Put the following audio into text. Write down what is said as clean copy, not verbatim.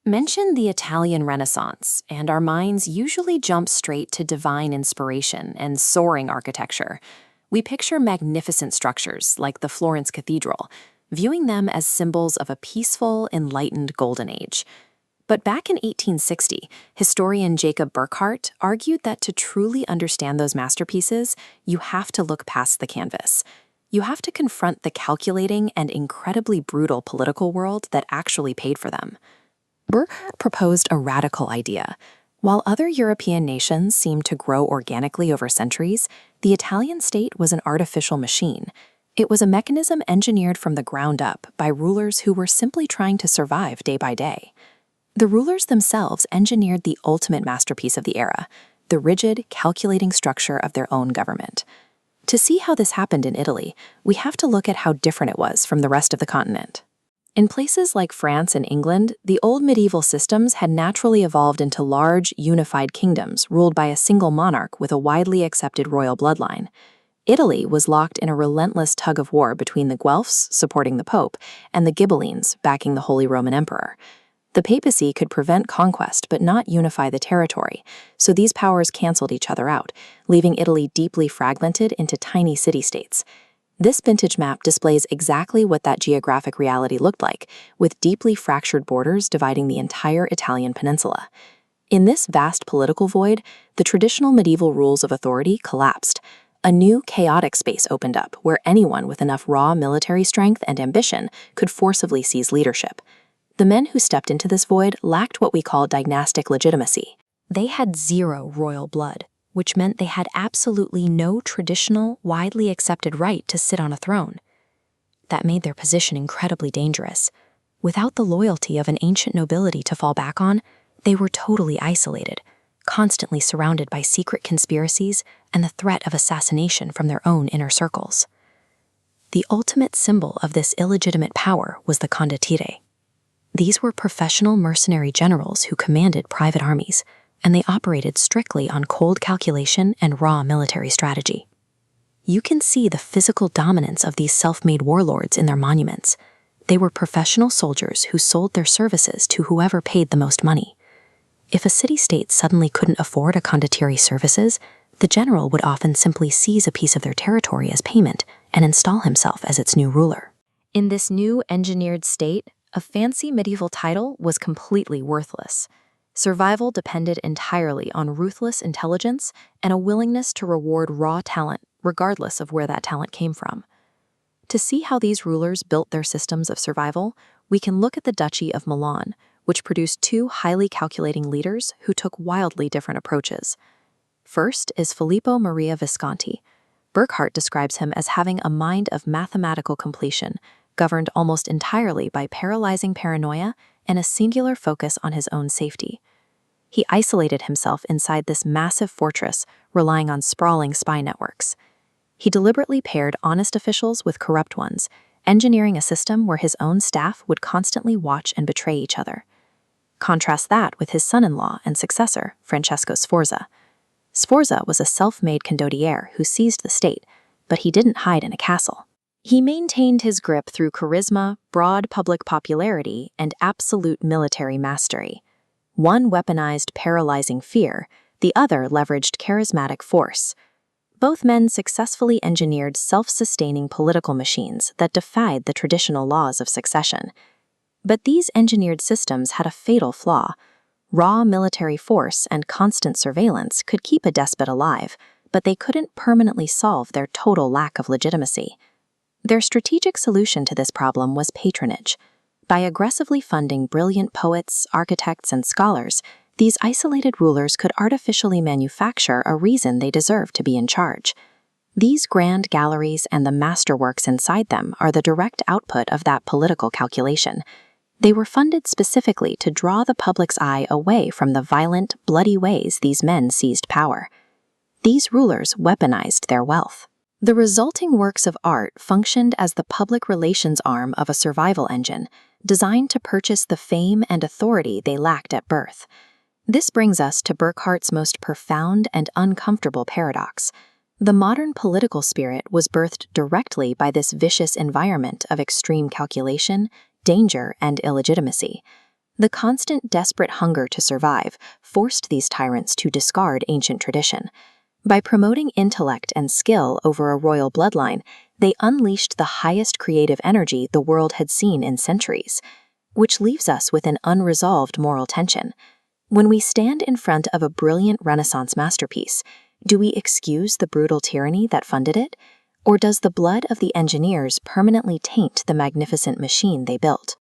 Mention the Italian Renaissance, and our minds usually jump straight to divine inspiration and soaring architecture. We picture magnificent structures like the Florence Cathedral, viewing them as symbols of a peaceful, enlightened golden age. But back in 1860, historian Jacob Burckhardt argued that to truly understand those masterpieces, you have to look past the canvas. You have to confront the calculating and incredibly brutal political world that actually paid for them. Burckhardt proposed a radical idea. While other European nations seemed to grow organically over centuries, the Italian state was an artificial machine. It was a mechanism engineered from the ground up by rulers who were simply trying to survive day by day. The rulers themselves engineered the ultimate masterpiece of the era, the rigid, calculating structure of their own government. To see how this happened in Italy, we have to look at how different it was from the rest of the continent. In places like France and England, the old medieval systems had naturally evolved into large, unified kingdoms ruled by a single monarch with a widely accepted royal bloodline. Italy was locked in a relentless tug-of-war between the Guelphs, supporting the Pope, and the Ghibellines, backing the Holy Roman Emperor. The papacy could prevent conquest but not unify the territory, so these powers canceled each other out, leaving Italy deeply fragmented into tiny city-states. This vintage map displays exactly what that geographic reality looked like, with deeply fractured borders dividing the entire Italian peninsula. In this vast political void, the traditional medieval rules of authority collapsed. A new, chaotic space opened up where anyone with enough raw military strength and ambition could forcibly seize leadership. The men who stepped into this void lacked what we call dynastic legitimacy. They had zero royal blood, which meant they had absolutely no traditional, widely accepted right to sit on a throne. That made their position incredibly dangerous. Without the loyalty of an ancient nobility to fall back on, they were totally isolated, constantly surrounded by secret conspiracies and the threat of assassination from their own inner circles. The ultimate symbol of this illegitimate power was the condottieri. These were professional mercenary generals who commanded private armies, and they operated strictly on cold calculation and raw military strategy. You can see the physical dominance of these self-made warlords in their monuments. They were professional soldiers who sold their services to whoever paid the most money. If a city-state suddenly couldn't afford a condottieri's services, the general would often simply seize a piece of their territory as payment and install himself as its new ruler. In this new engineered state, a fancy medieval title was completely worthless. Survival depended entirely on ruthless intelligence and a willingness to reward raw talent, regardless of where that talent came from. To see how these rulers built their systems of survival, we can look at the Duchy of Milan, which produced two highly calculating leaders who took wildly different approaches. First is Filippo Maria Visconti. Burckhardt describes him as having a mind of mathematical completion, governed almost entirely by paralyzing paranoia and a singular focus on his own safety. He isolated himself inside this massive fortress, relying on sprawling spy networks. He deliberately paired honest officials with corrupt ones, engineering a system where his own staff would constantly watch and betray each other. Contrast that with his son-in-law and successor, Francesco Sforza. Sforza was a self-made condottiere who seized the state, but he didn't hide in a castle. He maintained his grip through charisma, broad public popularity, and absolute military mastery. One weaponized paralyzing fear, the other leveraged charismatic force. Both men successfully engineered self-sustaining political machines that defied the traditional laws of succession. But these engineered systems had a fatal flaw. Raw military force and constant surveillance could keep a despot alive, but they couldn't permanently solve their total lack of legitimacy. Their strategic solution to this problem was patronage. By aggressively funding brilliant poets, architects, and scholars, these isolated rulers could artificially manufacture a reason they deserved to be in charge. These grand galleries and the masterworks inside them are the direct output of that political calculation. They were funded specifically to draw the public's eye away from the violent, bloody ways these men seized power. These rulers weaponized their wealth. The resulting works of art functioned as the public relations arm of a survival engine, designed to purchase the fame and authority they lacked at birth. This brings us to Burckhardt's most profound and uncomfortable paradox. The modern political spirit was birthed directly by this vicious environment of extreme calculation, danger, and illegitimacy. The constant, desperate hunger to survive forced these tyrants to discard ancient tradition. By promoting intellect and skill over a royal bloodline, they unleashed the highest creative energy the world had seen in centuries, which leaves us with an unresolved moral tension. When we stand in front of a brilliant Renaissance masterpiece, do we excuse the brutal tyranny that funded it, or does the blood of the engineers permanently taint the magnificent machine they built?